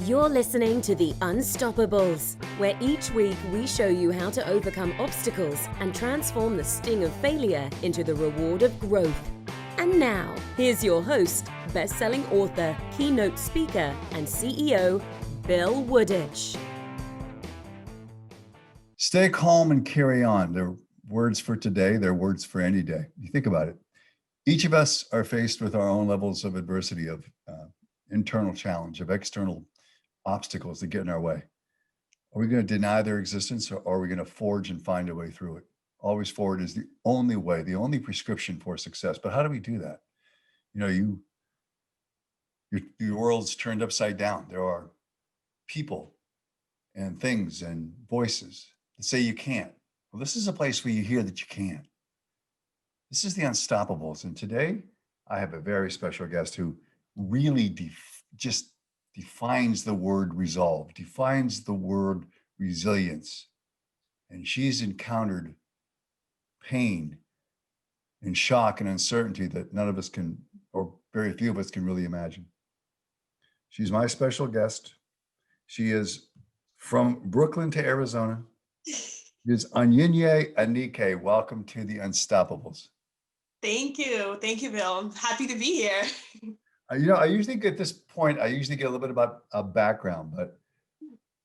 You're listening to The Unstoppables, where each week we show you how to overcome obstacles and transform the sting of failure into the reward of growth. And now, here's your host, best-selling author, keynote speaker, and CEO, Bill Wooditch. Stay calm and carry on. They're words for today. They're words for any day. You think about it. Each of us are faced with our own levels of adversity, of internal challenge, of external obstacles that get in our way. Are we going to deny their existence, or are we going to forge and find a way through it? Always forward is the only way, the only prescription for success. But how do we do that? You know, your world's turned upside down. There are people and things and voices that say you can't. Well, this is a place where you hear that you can. This is the Unstoppables. And today I have a very special guest who really just defines the word resolve, defines the word resilience. And she's encountered pain and shock and uncertainty that none of us can, or very few of us can really imagine. She's my special guest. She is from Brooklyn to Arizona. Ms. Onyinye Anike. Welcome to the Unstoppables. Thank you. Thank you, Bill. I'm happy to be here. I usually get this point, I usually get a little bit about a background, but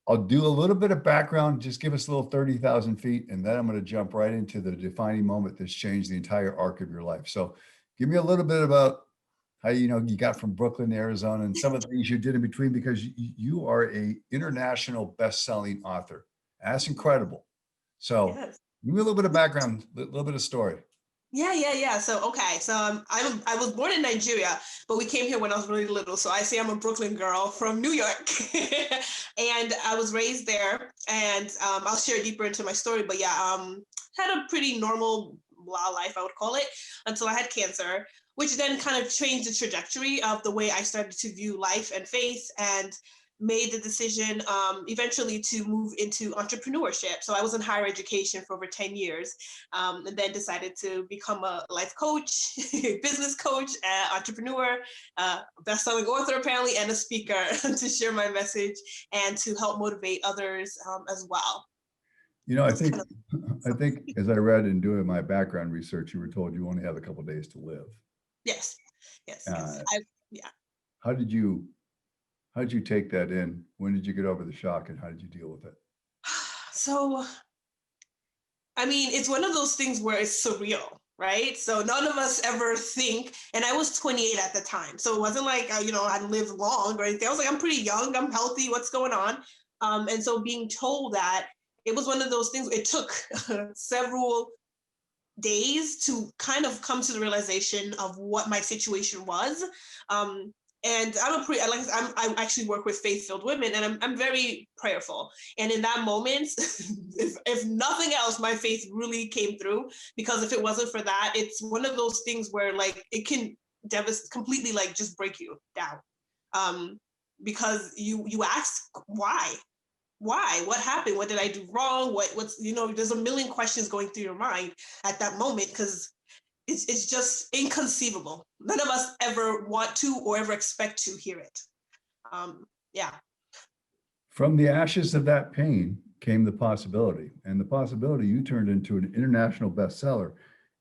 I'll do a little bit of background, just give us a little 30,000 feet, and then I'm going to jump right into the defining moment that's changed the entire arc of your life. So give me a little bit about how, you got from Brooklyn to Arizona and some of the things you did in between, because you are a international best-selling author. That's incredible. So yes. Give me a little bit of background, a little bit of story. Yeah. So I was born in Nigeria, but we came here when I was really little. So I say I'm a Brooklyn girl from New York, and I was raised there. And I'll share deeper into my story. But had a pretty normal life, I would call it, until I had cancer, which then kind of changed the trajectory of the way I started to view life and faith, and made the decision eventually to move into entrepreneurship. So I was in higher education for over 10 years, and then decided to become a life coach, business coach, entrepreneur, best-selling author apparently, and a speaker to share my message and to help motivate others as well. I think as I read in doing my background research, you were told you only have a couple of days to live. Yes. How did you take that in? When did you get over the shock, and how did you deal with it? So, it's one of those things where it's surreal, right? So none of us ever think, and I was 28 at the time. So it wasn't like, I'd lived long or anything. I was like, I'm pretty young, I'm healthy, what's going on? And so being told that, it was one of those things, it took several days to kind of come to the realization of what my situation was. And I actually work with faith-filled women, and I'm very prayerful. And in that moment, if nothing else, my faith really came through, because if it wasn't for that, it's one of those things where it can completely just break you down. Because you ask why, what happened? What did I do wrong? What's there's a million questions going through your mind at that moment, because it's just inconceivable. None of us ever want to or ever expect to hear it. From the ashes of that pain came the possibility. And the possibility you turned into an international bestseller.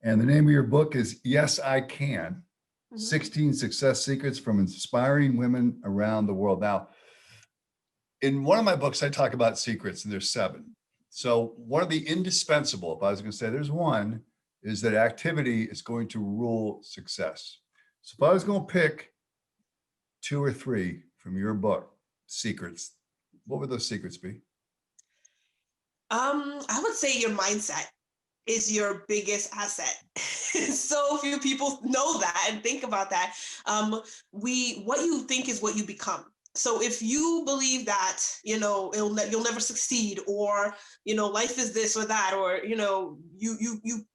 And the name of your book is Yes, I Can, 16 Success Secrets from Inspiring Women Around the World. Now, in one of my books, I talk about secrets, and there's 7. So one of the indispensable, if I was going to say there's one, is that activity is going to rule success. So if I was going to pick 2 or 3 from your book, secrets, what would those secrets be? I would say your mindset is your biggest asset. So few people know that and think about that. What you think is what you become. So if you believe that, you'll never succeed, or, life is this or that, or, you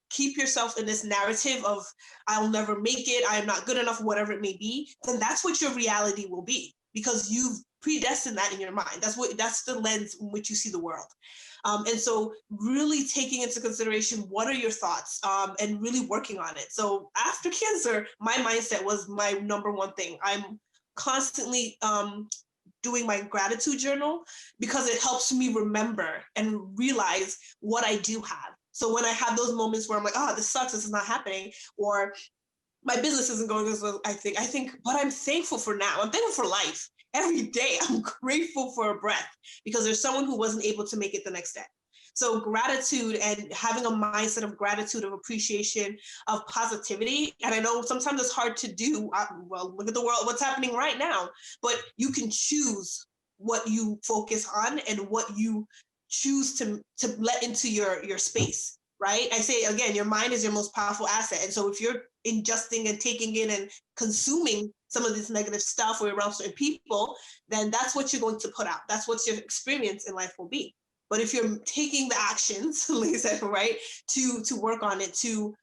keep yourself in this narrative of I'll never make it, I am not good enough, whatever it may be, then that's what your reality will be, because you've predestined that in your mind. That's the lens in which you see the world. And so really taking into consideration, what are your thoughts, and really working on it. So after cancer, my mindset was my number one thing. I'm constantly doing my gratitude journal because it helps me remember and realize what I do have. So when I have those moments where I'm like, oh, this sucks, this is not happening, or my business isn't going as well, I think, but I'm thankful for now. I'm thankful for life. Every day, I'm grateful for a breath because there's someone who wasn't able to make it the next day. So gratitude and having a mindset of gratitude, of appreciation, of positivity. And I know sometimes it's hard to do. Well, look at the world, what's happening right now, but you can choose what you focus on and what you choose to let into your space, right? I say, again, your mind is your most powerful asset. And so if you're ingesting and taking in and consuming some of this negative stuff or around certain people, then that's what you're going to put out. That's what your experience in life will be. But if you're taking the actions, like I said, right, to work on it, to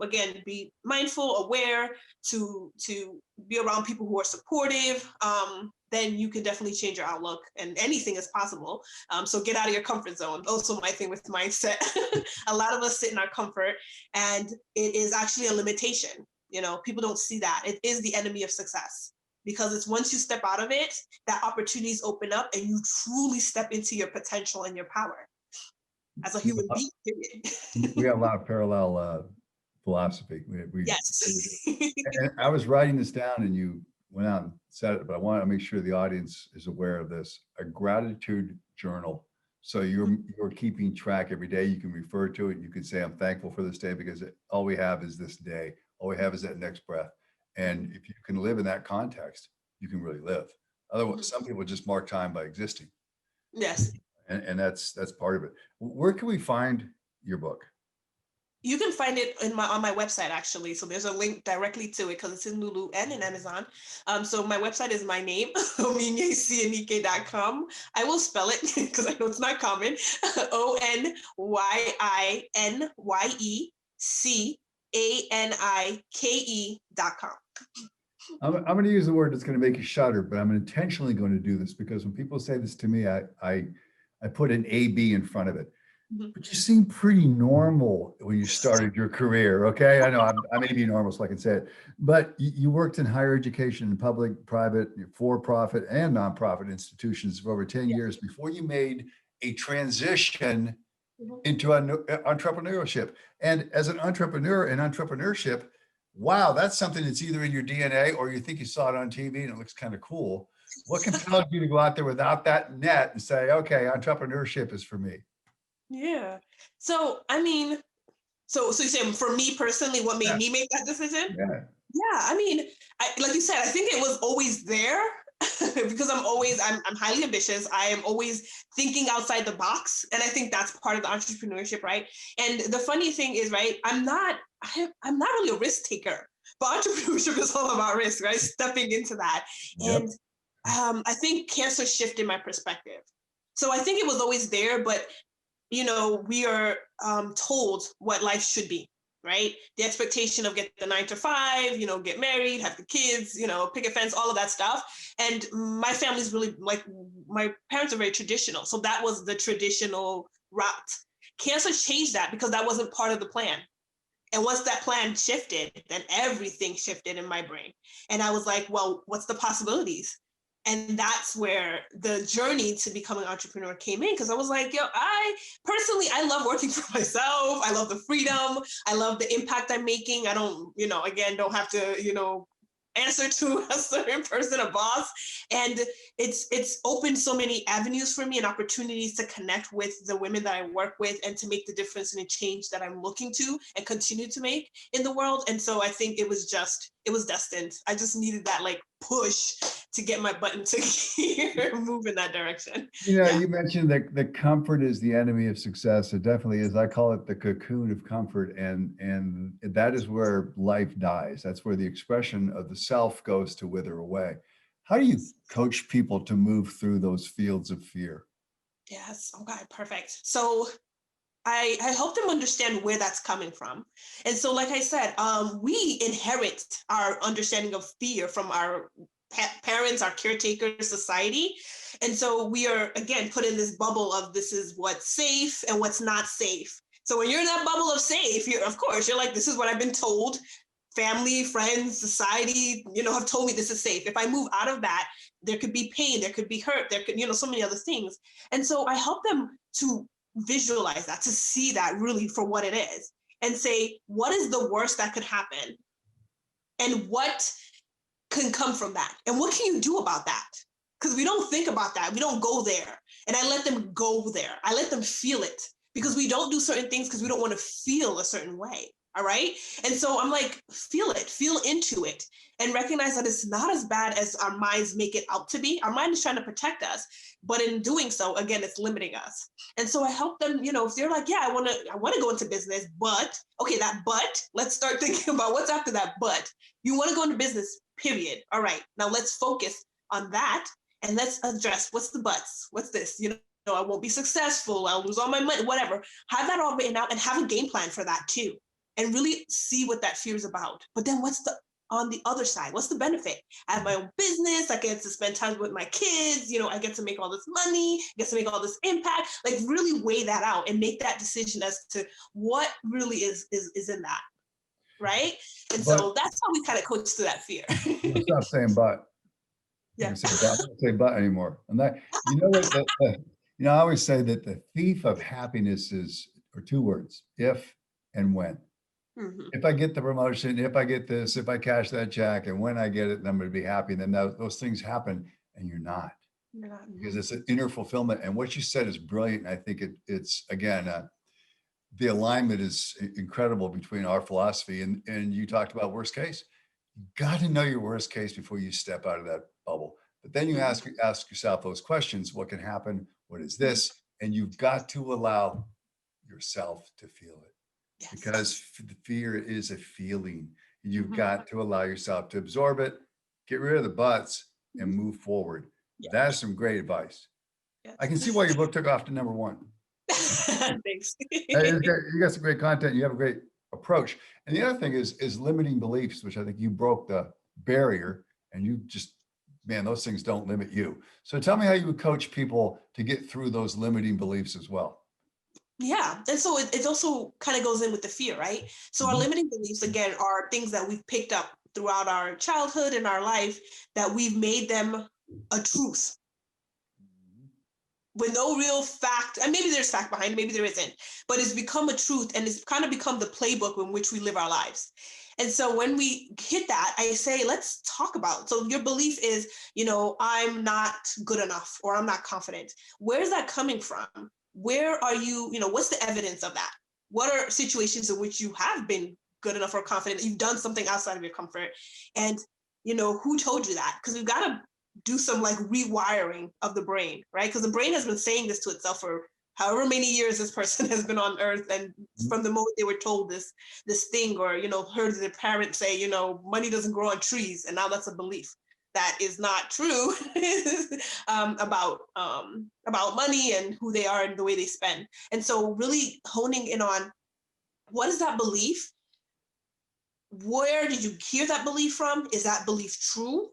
again be mindful, aware, to be around people who are supportive, then you can definitely change your outlook, and anything is possible. So get out of your comfort zone. Also, my thing with mindset, a lot of us sit in our comfort, and it is actually a limitation. You know, people don't see that. It is the enemy of success. Because it's once you step out of it, that opportunities open up and you truly step into your potential and your power as a human being, period. We have a lot of parallel philosophy. Yes. And I was writing this down and you went out and said it, but I want to make sure the audience is aware of this. A gratitude journal. So you're keeping track every day. You can refer to it. You can say, I'm thankful for this day because all we have is this day. All we have is that next breath. And if you can live in that context, you can really live. Otherwise, some people just mark time by existing. Yes. And that's part of it. Where can we find your book? You can find it on my website, actually. So there's a link directly to it because it's in Lulu and in Amazon. So my website is my name, OnyinyeAnike.com. I will spell it because I know it's not common. ONYINYECANIKE.com. I'm going to use the word that's going to make you shudder, but I'm intentionally going to do this because when people say this to me, I put an AB in front of it. Mm-hmm. But you seem pretty normal when you started your career. Okay. I know I may be normal, so I can say it, but you worked in higher education in public, private, for-profit and nonprofit institutions for over 10 years before you made a transition into entrepreneurship. And as an entrepreneur in entrepreneurship, wow, that's something that's either in your DNA or you think you saw it on TV and it looks kind of cool. What compelled you to go out there without that net and say, okay, entrepreneurship is for me? Yeah. So, I mean, so you say for me personally, what made me make that decision? Yeah. I mean, like you said, I think it was always there because I'm highly ambitious. I am always thinking outside the box. And I think that's part of the entrepreneurship, right? And the funny thing is, right, I'm not really a risk taker, but entrepreneurship is all about risk, right? Stepping into that. Yep. And I think cancer shifted my perspective. So I think it was always there, but you know, we are told what life should be, right? The expectation of get the 9 to 5, you know, get married, have the kids, you know, pick a fence, all of that stuff. And my family's really like, my parents are very traditional. So that was the traditional route. Cancer changed that because that wasn't part of the plan. And once that plan shifted, then everything shifted in my brain. And I was like, well, what's the possibilities? And that's where the journey to becoming an entrepreneur came in. Because I was like, I love working for myself. I love the freedom. I love the impact I'm making. I don't, don't have to, answer to a certain person, a boss. And it's opened so many avenues for me and opportunities to connect with the women that I work with and to make the difference and the change that I'm looking to and continue to make in the world. And so I think it was destined. I just needed that like push to get my butt into gear, move in that direction. You mentioned that the comfort is the enemy of success. It definitely is. I call it the cocoon of comfort. And that is where life dies. That's where the expression of the self goes to wither away. How do you coach people to move through those fields of fear? Yes. Okay, perfect. So I help them understand where that's coming from. And so, like I said, we inherit our understanding of fear from our parents, our caretakers, society. And so we are, again, put in this bubble of this is what's safe and what's not safe. So when you're in that bubble of safe, you're like, this is what I've been told family, friends, society, have told me this is safe. If I move out of that, there could be pain, there could be hurt, there could, so many other things. And so I help them to visualize that, to see that really for what it is, and say, what is the worst that could happen? And what can come from that? And what can you do about that? Because we don't think about that. We don't go there. And I let them go there. I let them feel it, because we don't do certain things because we don't want to feel a certain way. All right. And so I'm like, feel it, feel into it, and recognize that it's not as bad as our minds make it out to be. Our mind is trying to protect us, but in doing so, again, it's limiting us. And so I help them, if they're like, yeah, I want to go into business, but okay, let's start thinking about what's after that. But you want to go into business, period. All right. Now let's focus on that, and let's address what's the buts. What's this? I won't be successful. I'll lose all my money, whatever. Have that all written out and have a game plan for that too. And really see what that fear is about. But then on the other side? What's the benefit? I have my own business. I get to spend time with my kids. I get to make all this money, I get to make all this impact. Like, really weigh that out and make that decision as to what really is in that. Right. And so that's how we kind of coach through that fear. Stop saying but. Yeah. I don't say but anymore. And that, what, I always say that the thief of happiness are two words: if and when. Mm-hmm. If I get the promotion, if I get this, if I cash that check, and when I get it, then I'm going to be happy. And then those things happen, and you're not. You're not. Because it's an inner fulfillment. And what you said is brilliant. I think it's again, the alignment is incredible between our philosophy and you talked about worst case. You got to know your worst case before you step out of that bubble. But then you ask yourself those questions: what can happen? What is this? And you've got to allow yourself to feel it. Yes. Because the fear is a feeling. You've got to allow yourself to absorb it, get rid of the buts, and move forward. Yes. That's some great advice. Yes. I can see why your book took off to #1. Thanks. You got some great content. You have a great approach. And the other thing is limiting beliefs, which I think you broke the barrier, and you just, man, those things don't limit you. So tell me how you would coach people to get through those limiting beliefs as well. Yeah. And so it also kind of goes in with the fear, right? So our limiting beliefs, again, are things that we've picked up throughout our childhood and our life, that we've made them a truth with no real fact. And maybe there's fact behind it, maybe there isn't, but it's become a truth, and it's kind of become the playbook in which we live our lives. And so when we hit that, I say, let's talk about it. So your belief is, I'm not good enough, or I'm not confident. Where's that coming from? Where are you, what's the evidence of that? What are situations in which you have been good enough or confident that you've done something outside of your comfort? And, who told you that? Because we've got to do some rewiring of the brain, right? Because the brain has been saying this to itself for however many years this person has been on earth. And from the moment they were told this thing, or, heard their parents say, money doesn't grow on trees. And now that's a belief that is not true about money and who they are and the way they spend. And so really honing in on, what is that belief? Where did you hear that belief from? Is that belief true?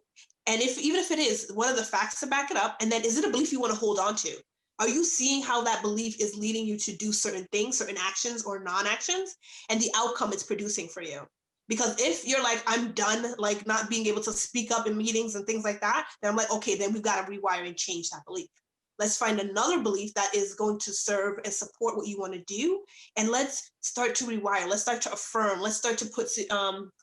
And even if it is, what are the facts to back it up? And then, is it a belief you want to hold on to? Are you seeing how that belief is leading you to do certain things, certain actions or non-actions, and the outcome it's producing for you? Because if you're like, I'm done, not being able to speak up in meetings and things like that, then I'm like, okay, then we've got to rewire and change that belief. Let's find another belief that is going to serve and support what you want to do. And let's start to rewire. Let's start to affirm. Let's start to put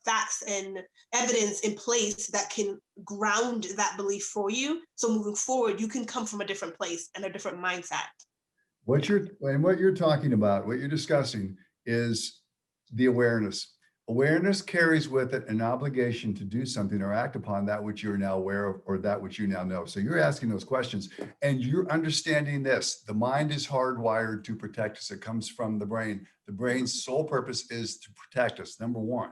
facts and evidence in place that can ground that belief for you. So moving forward, you can come from a different place and a different mindset. What you're talking about, what you're discussing, is the awareness. Awareness carries with it an obligation to do something or act upon that which you're now aware of, or that which you now know. So you're asking those questions, and you're understanding this. The mind is hardwired to protect us. It comes from the brain. The brain's sole purpose is to protect us, #1.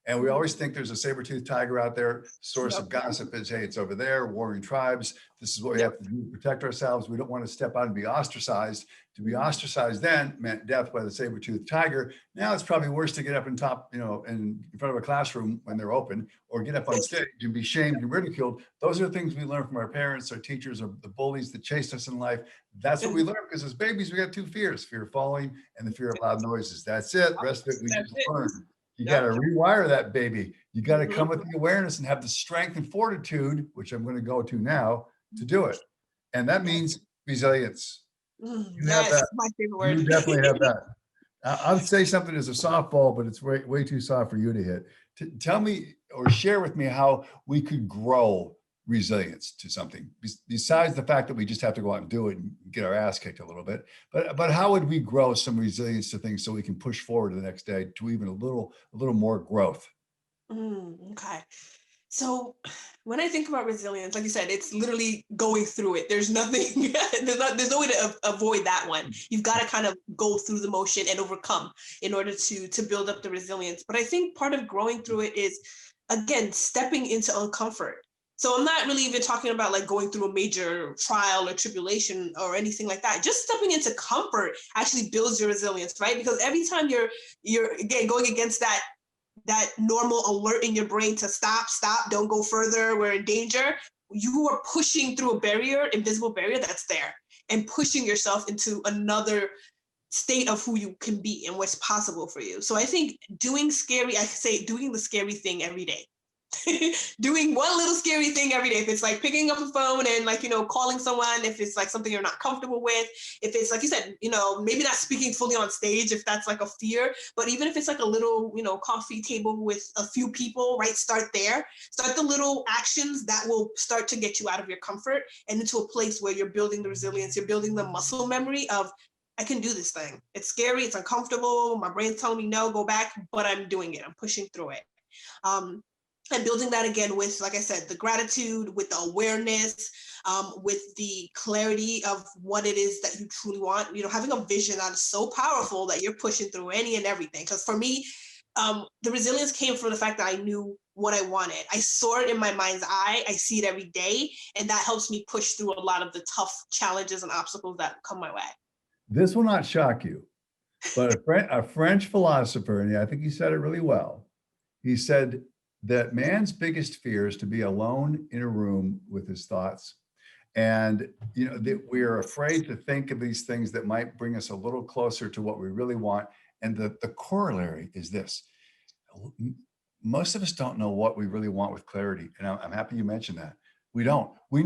And we always think there's a saber-toothed tiger out there. Source of gossip is, hey, it's over there, warring tribes. This is what we have to do to protect ourselves. We don't want to step out and be ostracized. To be ostracized then meant death by the saber-toothed tiger. Now it's probably worse to get up in front of a classroom when they're open, or get up on stage and be shamed and ridiculed. Those are things we learn from our parents, our teachers, or the bullies that chased us in life. That's what we learn, because as babies, we got two fears: fear of falling and the fear of loud noises. That's it. The rest of it we just learn. You got to rewire that baby. You got to Mhm. come with the awareness and have the strength and fortitude, which I'm going to go to now, to do it. And that Yes. means resilience. You have Yes, that. my favorite You word. definitely have that. I'll say something as a softball, but it's way too soft for you to hit. Tell me or share with me how we could grow resilience to something besides the fact that we just have to go out and do it and get our ass kicked a little bit. But how would we grow some resilience to things so we can push forward to the next day to even a little more growth? Okay. So when I think about resilience, like you said, it's literally going through it. There's nothing, there's no way to avoid that one. You've got to kind of go through the motion and overcome in order to build up the resilience. But I think part of growing through it is, again, stepping into uncomfort. So I'm not really even talking about like going through a major trial or tribulation or anything like that. Just stepping into comfort actually builds your resilience, right? Because every time you're again going against that normal alert in your brain to stop, don't go further, we're in danger, you are pushing through a barrier, invisible barrier that's there, and pushing yourself into another state of who you can be and what's possible for you. So I think doing the scary thing every day. Doing one little scary thing every day. If it's like picking up a phone and like, calling someone, if it's like something you're not comfortable with, if it's like you said, maybe not speaking fully on stage, if that's like a fear, but even if it's like a little, coffee table with a few people, right? Start there. Start the little actions that will start to get you out of your comfort and into a place where you're building the resilience, you're building the muscle memory of, I can do this thing. It's scary, it's uncomfortable. My brain's telling me no, go back, but I'm doing it. I'm pushing through it. And building that again with, like I said, the gratitude, with the awareness, with the clarity of what it is that you truly want. Having a vision that is so powerful that you're pushing through any and everything. Because for me, the resilience came from the fact that I knew what I wanted. I saw it in my mind's eye. I see it every day, and that helps me push through a lot of the tough challenges and obstacles that come my way. This will not shock you, but a French philosopher, and I think he said it really well. He said that man's biggest fear is to be alone in a room with his thoughts. And, that we are afraid to think of these things that might bring us a little closer to what we really want. And the corollary is this. Most of us don't know what we really want with clarity. And I'm happy you mentioned that. We don't. We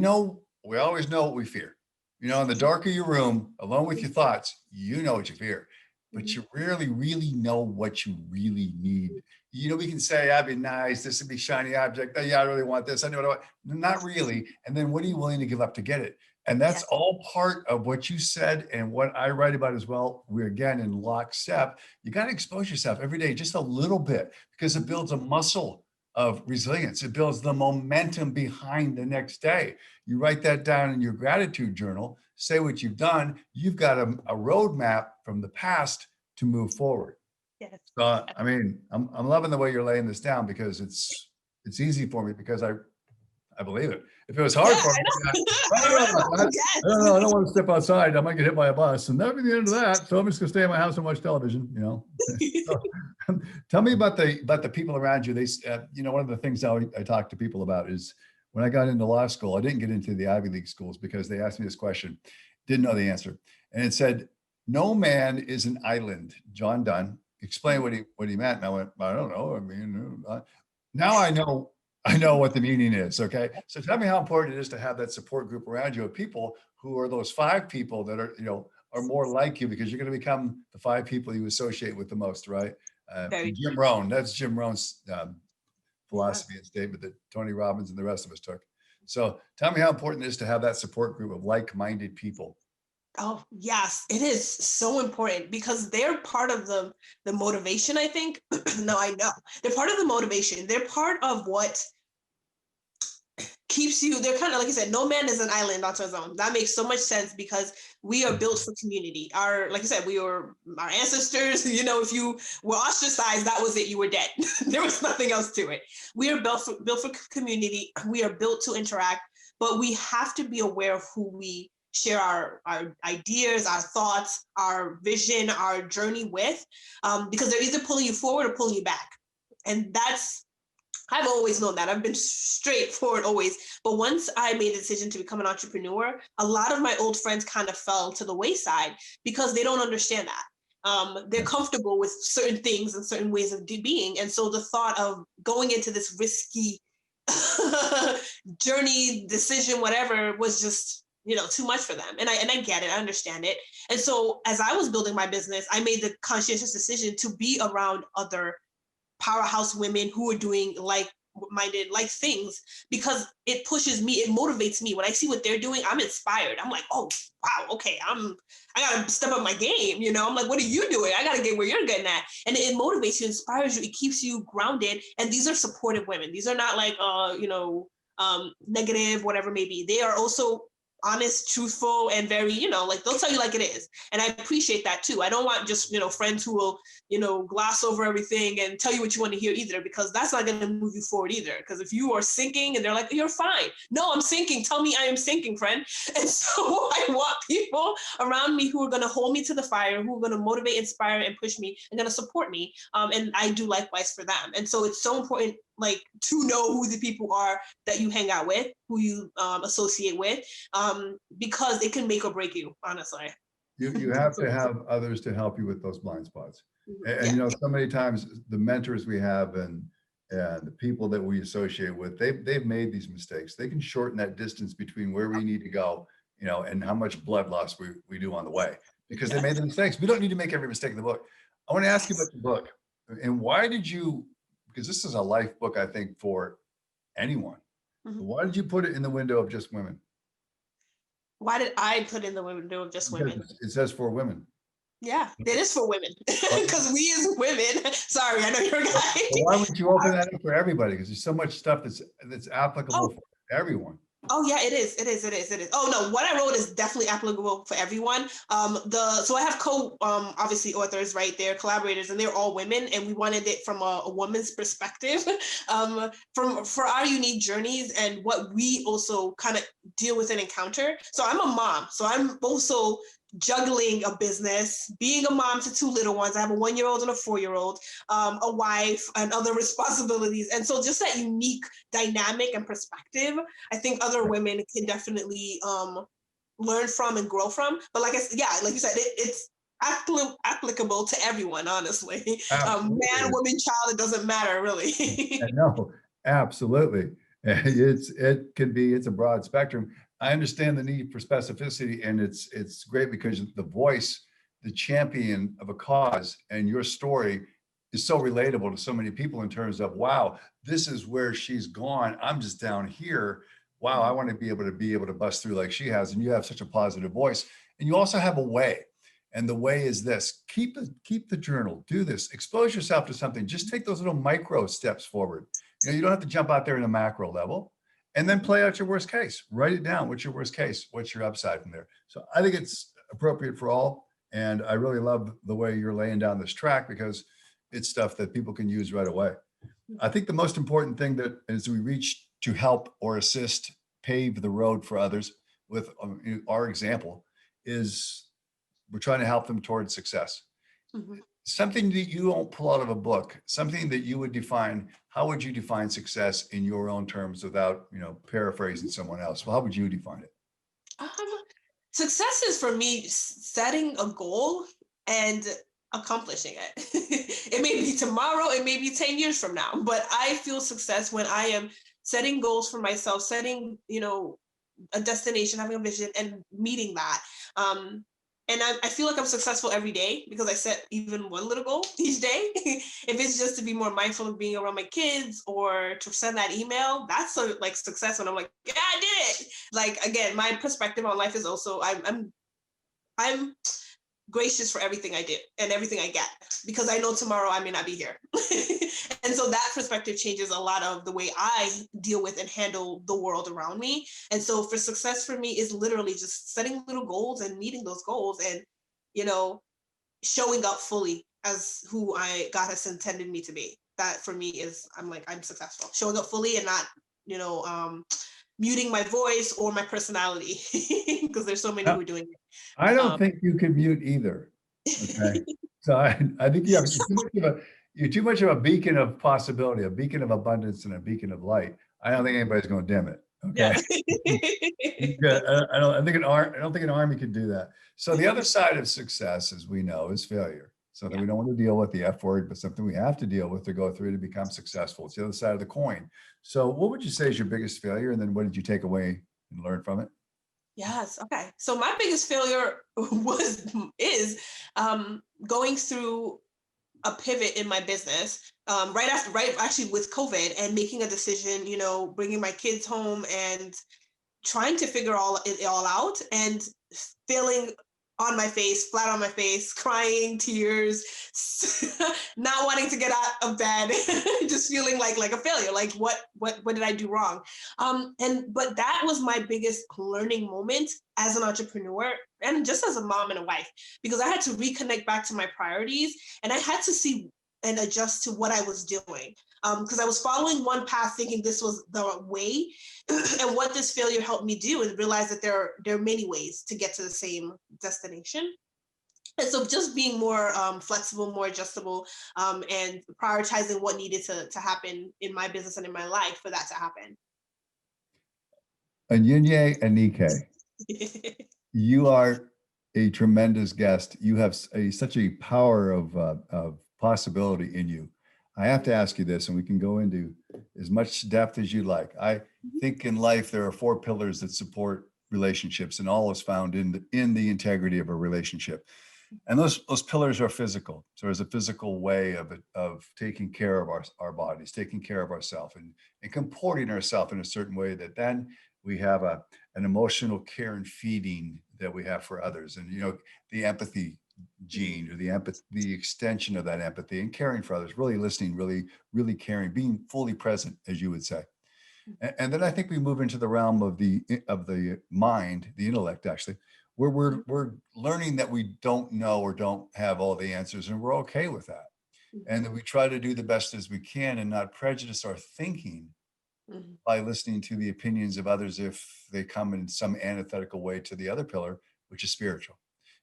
always know what we fear. In the dark of your room, alone with your thoughts, you know what you fear, but you rarely really know what you really need. We can say, I'd be nice, this would be shiny object. Oh, yeah, I really want this. I know what I want. Not really. And then what are you willing to give up to get it? And that's all part of what you said and what I write about as well. We're again in lockstep. You got to expose yourself every day, just a little bit, because it builds a muscle of resilience. It builds the momentum behind the next day. You write that down in your gratitude journal, say what you've done. You've got a roadmap from the past to move forward. Yes. So, I'm loving the way you're laying this down, because it's easy for me because I believe it. If it was hard for me, I don't know. I don't want to step outside. I might get hit by a bus, and that'll be the end of that. So I'm just gonna stay in my house and watch television. So, tell me about the people around you. They, one of the things I talk to people about is when I got into law school, I didn't get into the Ivy League schools because they asked me this question, didn't know the answer, and it said, "No man is an island." John Donne explained what he meant, and I went, I don't know. Now I know what the meaning is. Okay. So tell me how important it is to have that support group around you of people who are those 5 people that are more like you, because you're going to become the 5 people you associate with the most, right? Jim Rohn, that's Jim Rohn's philosophy and statement that Tony Robbins and the rest of us took. So tell me how important it is to have that support group of like-minded people. Oh, yes, it is so important because they're part of the motivation, I think. No, I know. They're part of the motivation. They're part of what keeps you, they're kind of, like you said, no man is an island onto his own. That makes so much sense because we are built for community. Like you said, our ancestors, if you were ostracized, that was it, you were dead. There was nothing else to it. We are built for community. We are built to interact, but we have to be aware of who we share our ideas, our thoughts, our vision, our journey with, because they're either pulling you forward or pulling you back. And I've always known that. I've been straightforward always. But once I made the decision to become an entrepreneur, a lot of my old friends kind of fell to the wayside because they don't understand that. they're comfortable with certain things and certain ways of being. And so the thought of going into this risky journey, decision, whatever, was just, too much for them. And I get it, I understand it. And so as I was building my business, I made the conscientious decision to be around other powerhouse women who are doing like-minded things, because it pushes me, it motivates me. When I see what they're doing, I'm inspired. I'm like, oh wow, okay, I gotta step up my game. I'm like, what are you doing? I gotta get where you're getting at. And it motivates you, inspires you, it keeps you grounded. And these are supportive women. These are not like negative, whatever maybe. They are also honest, truthful, and very, they'll tell you like it is. And I appreciate that too. I don't want just, friends who will, gloss over everything and tell you what you want to hear either, because that's not going to move you forward either. Because if you are sinking and they're like, you're fine. No, I'm sinking. Tell me I am sinking, friend. And so I want people around me who are going to hold me to the fire, who are going to motivate, inspire, and push me, and going to support me. And I do likewise for them. And so it's so important, to know who the people are that you hang out with, who you associate with, because it can make or break you, honestly. You have to have others to help you with those blind spots. And so many times the mentors we have and the people that we associate with, they've made these mistakes. They can shorten that distance between where we need to go, and how much blood loss we do on the way, because they made the mistakes. We don't need to make every mistake in the book. I want to ask you about the book, and why did you, because this is a life book, I think, for anyone. Why did you put it in the window of just women? Why did I put in the window of just women? It says for women. Yeah, it is for women, because we as women, sorry, I know you're a guy. Well, why wouldn't you open that up for everybody? Because there's so much stuff that's applicable for everyone. Oh yeah, it is. Oh no, what I wrote is definitely applicable for everyone. So I have obviously authors right there, collaborators, and they're all women, and we wanted it from a woman's perspective, for our unique journeys and what we also kind of deal with and encounter. So I'm a mom, so I'm also juggling a business, being a mom to two little ones. I have a 1-year-old and a 4-year-old, a wife, and other responsibilities. And so just that unique dynamic and perspective, I think other women can definitely learn from and grow from. But like you said, it's applicable to everyone, honestly. Man, woman, child, it doesn't matter really. No, absolutely. It's a broad spectrum. I understand the need for specificity, and it's great because the voice, the champion of a cause, and your story is so relatable to so many people in terms of, wow, this is where she's gone. I'm just down here. Wow, I want to be able to bust through like she has. And you have such a positive voice, and you also have a way. And the way is this: keep the journal, do this, expose yourself to something, just take those little micro steps forward. You don't have to jump out there in a macro level. And then play out your worst case. Write it down. What's your worst case? What's your upside from there? So I think it's appropriate for all. And I really love the way you're laying down this track, because it's stuff that people can use right away. I think the most important thing that as we reach to help or assist pave the road for others with our example is we're trying to help them towards success. Something that you don't pull out of a book, something that you would define. How would you define success in your own terms without, paraphrasing someone else? Well, how would you define it? Success is, for me, setting a goal and accomplishing it. It may be tomorrow, it may be 10 years from now, but I feel success when I am setting goals for myself, setting, a destination, having a vision, and meeting that. And I feel like I'm successful every day because I set even one little goal each day. If it's just to be more mindful of being around my kids or to send that email, that's success when I'm like, yeah, I did it. Again, my perspective on life is also I'm gracious for everything I did and everything I get, because I know tomorrow I may not be here. And so that perspective changes a lot of the way I deal with and handle the world around me. And so for success for me is literally just setting little goals and meeting those goals and, showing up fully as who God has intended me to be. That for me is, I'm successful. Showing up fully and not, muting my voice or my personality, because there's so many who are doing it. I don't think you can mute either. Okay. So I think you're too much of a beacon of possibility, a beacon of abundance, and a beacon of light. I don't think anybody's going to dim it. Okay. Yeah. I don't think an army could do that. So the other side of success, as we know, is failure. Something we don't want to deal with, the F word, but something we have to deal with to go through to become successful. It's the other side of the coin. So what would you say is your biggest failure? And then what did you take away and learn from it? Yes. Okay. So my biggest failure is going through a pivot in my business right actually with COVID, and making a decision, bringing my kids home and trying to figure it all out, and feeling on my face, flat on my face, crying, tears, not wanting to get out of bed, just feeling like a failure. Like what did I do wrong? But that was my biggest learning moment as an entrepreneur and just as a mom and a wife, because I had to reconnect back to my priorities, and I had to see and adjust to what I was doing. Because I was following one path thinking this was the way, and what this failure helped me do and realize that there are many ways to get to the same destination. And so just being more flexible, more adjustable, and prioritizing what needed to happen in my business and in my life for that to happen. Onyinye Anike, you are a tremendous guest. You have such a power of possibility in you. I have to ask you this, and we can go into as much depth as you like. I think in life there are 4 pillars that support relationships, and all is found in the integrity of a relationship. And those pillars are physical. So there's a physical way of taking care of our bodies, taking care of ourselves, and comporting ourselves in a certain way that then we have an emotional care and feeding that we have for others. And the empathy gene, or the extension of that empathy and caring for others, really listening, really caring, being fully present, as you would say. And then I think we move into the realm of the mind, the intellect, actually, where we're learning that we don't know or don't have all the answers, and we're okay with that. And that we try to do the best as we can and not prejudice our thinking by listening to the opinions of others if they come in some antithetical way to the other pillar, which is spiritual.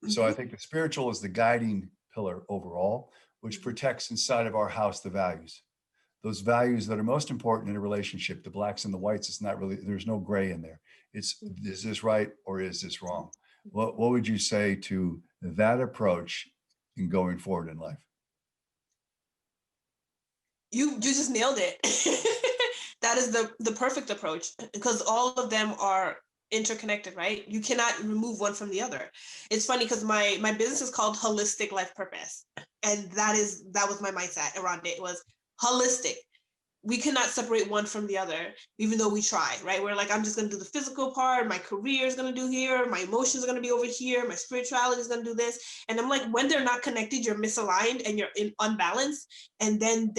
So I think the spiritual is the guiding pillar overall, which protects inside of our house the values. Those values that are most important in a relationship, the blacks and the whites. It's not really, there's no gray in there. It's, is this right or is this wrong? What would you say to that approach in going forward in life? You just nailed it. That is the perfect approach, because all of them are interconnected, right? You cannot remove one from the other. It's funny because my business is called Holistic Life Purpose, and that was my mindset around it. It was holistic. We cannot separate one from the other, even though we try, right? We're like, I'm just going to do the physical part. My career is going to do here. My emotions are going to be over here. My spirituality is going to do this. And I'm like, when they're not connected, you're misaligned and you're unbalanced. And then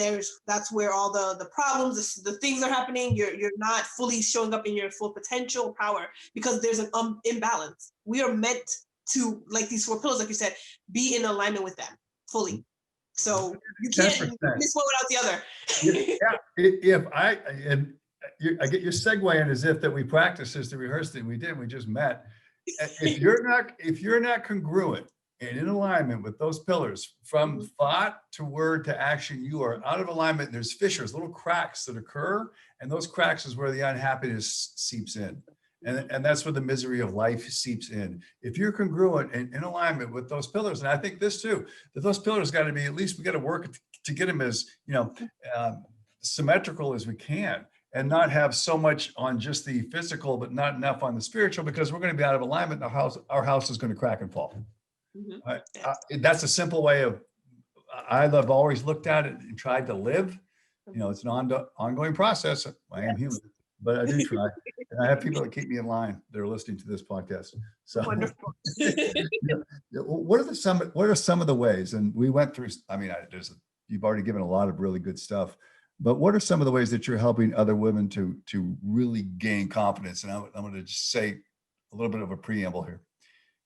that's where all the problems, the things are happening. You're not fully showing up in your full potential power because there's an imbalance. We are meant to, like these 4 pillars, like you said, be in alignment with them fully. So you can't miss one without the other. I get your segue in as if that we practiced this, to rehearse it. We did. We just met. If you're not congruent and in alignment with those pillars, from thought to word to action, you are out of alignment. There's fissures, little cracks that occur, and those cracks is where the unhappiness seeps in. And that's where the misery of life seeps in. If you're congruent and in alignment with those pillars, and I think this too, that those pillars got to be, at least we got to work to get them as, symmetrical as we can, and not have so much on just the physical, but not enough on the spiritual, because we're going to be out of alignment. Our house is going to crack and fall. That's a simple way of, I've always looked at it and tried to live. It's an ongoing process. I am human, but I do try. And I have people that keep me in line. They're listening to this podcast. So wonderful. What are some of the ways? And we went through, you've already given a lot of really good stuff, but what are some of the ways that you're helping other women to really gain confidence? And I'm going to just say a little bit of a preamble here.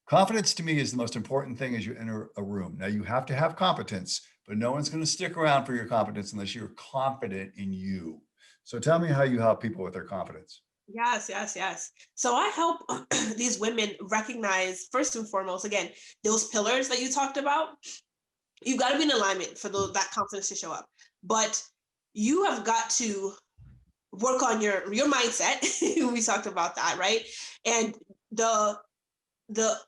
Confidence to me is the most important thing as you enter a room. Now, you have to have competence, but no one's going to stick around for your competence unless you're confident in you. So tell me how you help people with their confidence. Yes. So I help these women recognize, first and foremost, again, those pillars that you talked about. You've got to be in alignment for that confidence to show up. But you have got to work on your mindset. We talked about that, right? And the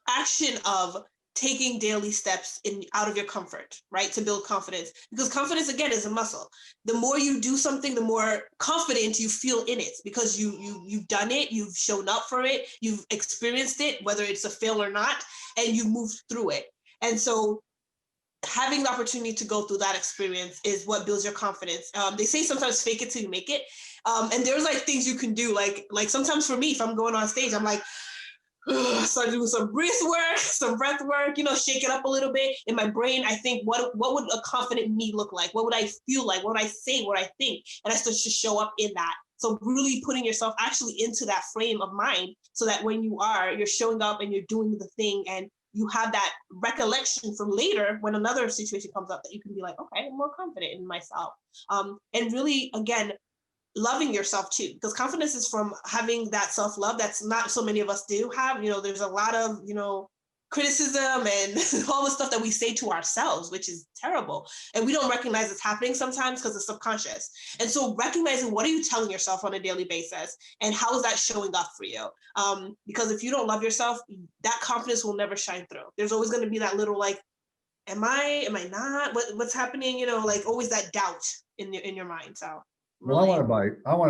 action of taking daily steps out of your comfort, right? To build confidence, because confidence, again, is a muscle. The more you do something, the more confident you feel in it, because you've done it, you've shown up for it, you've experienced it, whether it's a fail or not, and you've moved through it. And so having the opportunity to go through that experience is what builds your confidence. They say sometimes fake it till you make it. And there's like things you can do. Like sometimes for me, if I'm going on stage, I'm like, start doing some breath work, shake it up a little bit. In my brain, I think, what would a confident me look like? What would I feel like? What would I say? What I think? And I start to show up in that. So really putting yourself actually into that frame of mind, so that when you're showing up and you're doing the thing, and you have that recollection from later when another situation comes up, that you can be like, okay, I'm more confident in myself. And really, again, loving yourself too, because confidence is from having that self-love that's not so many of us do have. There's a lot of criticism and all the stuff that we say to ourselves, which is terrible, and we don't recognize it's happening sometimes because it's subconscious. And so recognizing, what are you telling yourself on a daily basis, and how is that showing up for you? Because if you don't love yourself, that confidence will never shine through. There's always going to be that little like, am I not, what's happening, like always that doubt in your mind. So Well, I want to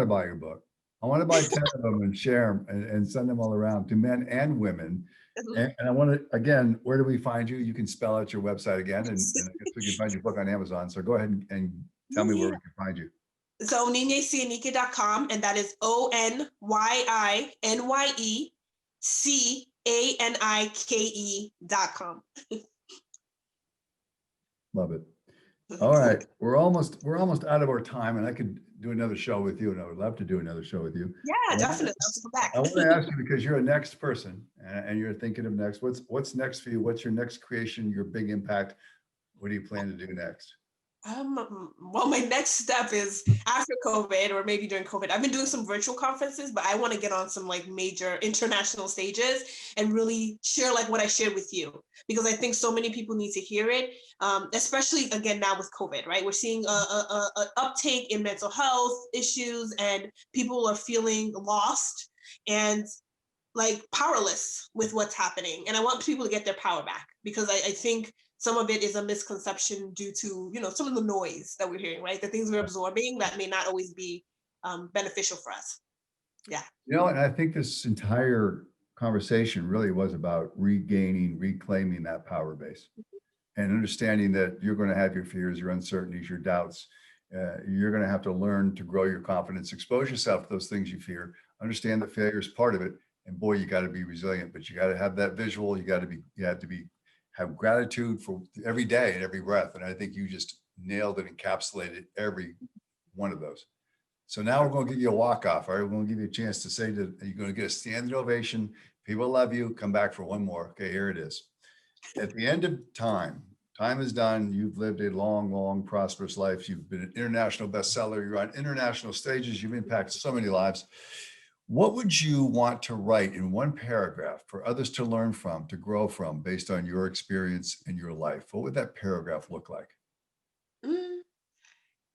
buy your book. I want to buy 10 of them and share them and send them all around to men and women. And I want to, again, where do we find you? You can spell out your website again, and I guess we can find your book on Amazon. So go ahead and tell me where we can find you. So OnyinyeCanike.com, and that is ONYINYECANIKE.com. Love it. All right, we're almost out of our time, and I could do another show with you, and I would love to do another show with you. Yeah, definitely. Let's go back. I want to ask you, because you're a next person, and you're thinking of next. What's next for you? What's your next creation? Your big impact? What do you plan to do next? Well, my next step is after COVID, or maybe during COVID. I've been doing some virtual conferences, but I want to get on some like major international stages and really share like what I shared with you, because I think so many people need to hear it, especially again now with COVID, right? We're seeing an uptake in mental health issues, and people are feeling lost and like powerless with what's happening. And I want people to get their power back, because I think some of it is a misconception due to, some of the noise that we're hearing, right? The things we're absorbing that may not always be beneficial for us. Yeah. And I think this entire conversation really was about reclaiming that power base, and understanding that you're going to have your fears, your uncertainties, your doubts. You're going to have to learn to grow your confidence, expose yourself to those things you fear, understand that failure is part of it. And boy, you got to be resilient, but you got to have that visual. You have to have gratitude for every day and every breath. And I think you just nailed it, encapsulated every one of those. So now we're going to give you a walk-off. All right, we're going to give you a chance to say that you're going to get a standing ovation. People love you. Come back for one more. Okay, here it is. At the end of time is done. You've lived a long, long, prosperous life. You've been an international bestseller. You're on international stages. You've impacted so many lives. What would you want to write in one paragraph for others to learn from, to grow from, based on your experience in your life? What would that paragraph look like?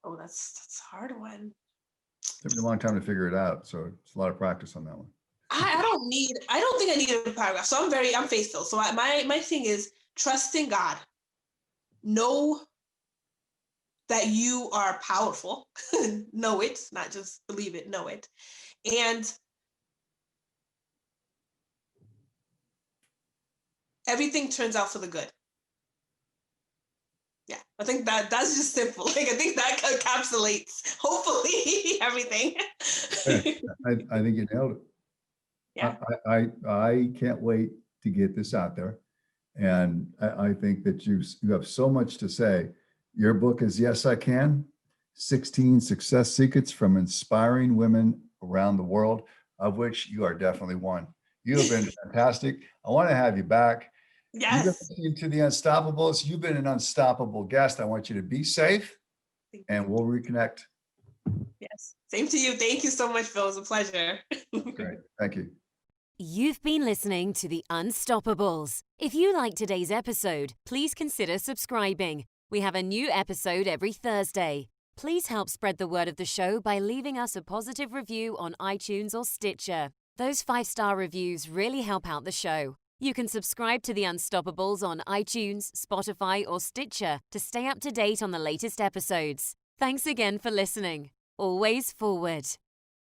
Oh, that's a hard one. It took me a long time to figure it out, so it's a lot of practice on that one. I don't think I need a paragraph. So I'm faithful. So my thing is trust in God. Know that you are powerful. Know it, not just believe it, know it. And everything turns out for the good. Yeah, I think that's just simple. Like, I think that encapsulates, hopefully, everything. I think you nailed it. Yeah. I can't wait to get this out there. And I think that you have so much to say. Your book is Yes, I Can, 16 Success Secrets from Inspiring Women Around the World, of which you are definitely one. You have been fantastic. I want to have you back. Yes. You've been listening to The Unstoppables. You've been an unstoppable guest. I want you to be safe, and we'll reconnect. Yes. Same to you. Thank you so much, Phil. It was a pleasure. Great. Thank you. You've been listening to The Unstoppables. If you liked today's episode, please consider subscribing. We have a new episode every Thursday. Please help spread the word of the show by leaving us a positive review on iTunes or Stitcher. Those 5-star reviews really help out the show. You can subscribe to The Unstoppables on iTunes, Spotify, or Stitcher to stay up to date on the latest episodes. Thanks again for listening. Always forward.